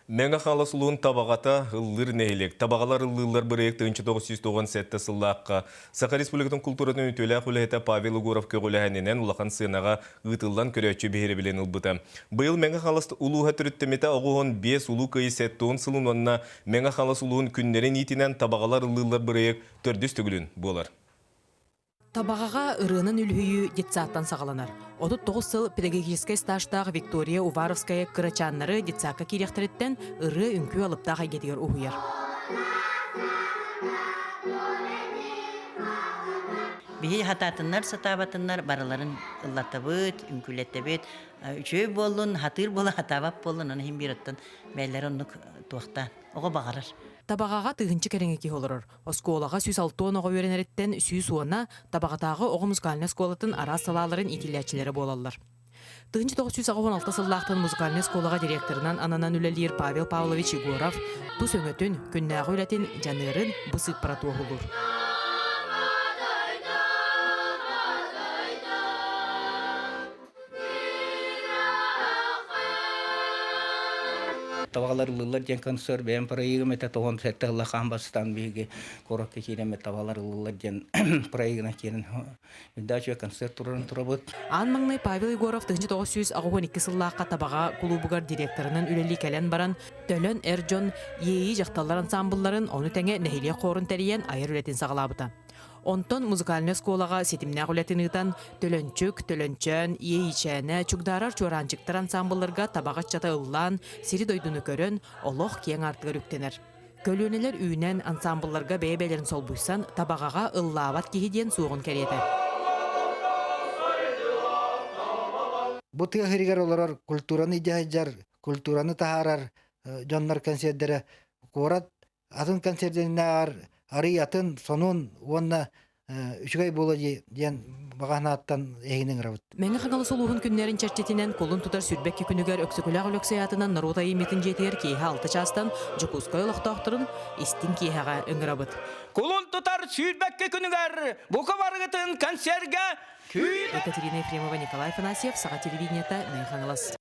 Меңа халасылуын табағата ыллыр нәйлек. Табағалар ыллылар біректі 1997 сыллаққа. Сақа Республикатын культурадан өтелі құлайта Павел Угоров көгіләхәненен улақан сынаға ұтылдан көрәтші бейірі білен ұлбыта. Бұл меңа халасты ұлуға түріттеметі оғуын 5 ұлу көйі сәтті сылын онына меңа халасылуын күннерін итінен табағалар ыллылар бірек төрдіс түгілін болар. Табағаға ырынын үлхүйі детсаттан сағаланар. 39 сыл педагогическай стажтағы Виктория Уваровская кырачаннары детсаққа керектереттен ыры үнкі алыптаға кетігер ұхыяр. Бейі хататыннар, сатабатыннар, бараларын ыллаттабыт, үнкілеттебет, үшөй болын, хатыр болы, хатабап болын, оны хем беріттін бәйлері онық туақтан. Оға бағарар. Табағаға тыгынчы кәреңеки олырыр. Осколаға сүз 6 оға өренереттен сүз уана табағатағы оғы музыкальный сколатын ара салаларын итилячилері болалар. Тыгынчы 916 сыллақтын музыкальный сколаға директорынан ананан үлелер Павел Павлович Егоров тұс өңөтін күннәғы өлетін жанырын бұсык паратуы олыр. Tavalar lıllar jen konser ben proyegim eta tohon sette Allah kambastan bege korok kekirem tavalar lıllar jen proyegina keren dacho konser turun turabut. Ан маңнай Павел Егоров 1912 сыллаққа табаға клубугар директорынан үлелі кәлен баран Төлөн Эрджон ейі жақталар ансамбларын оны тәңе нәхиле қорын тәрейен айыр үлетін сағалабыта. Онтон музыкальный сколаға сетімнәқ үлетін ұйтан төлөнчүк, төлөнчөн, ейчәне, чүкдарар чуаранчыктар ансамбларға табағат жата ұллан, сері дойдуны көрін, олық кең артығыр үктенер. Көлөнелер үйінен ансамбларға бәйбәлерін сол бұйсан, табағаға ұллават кейден суғын кәреті. Бұ тығырығар олар культураны жайжар, культураны тахарар, жонлар концерттері, корат, атын концерттерінар, ары атын сонун онна үшгай болады ден бағанаттан егінің рабыт. Мәңі қаңалы солуғын күннерін чәрчетінен қолын тұтар сүрбәкке күнігер өксікіләғ өліксаятынан нарута еметін жетер кейхі 6 частан жүкускай олықтақтырын истин кейхіға өңірабыт. Қолын тұтар сүрбәкке күнігер бұқы барғытын концертге күй. Екатерина Ефремова, Николай Фанасьев, Саға телевидениета, Мәңі қаңылас.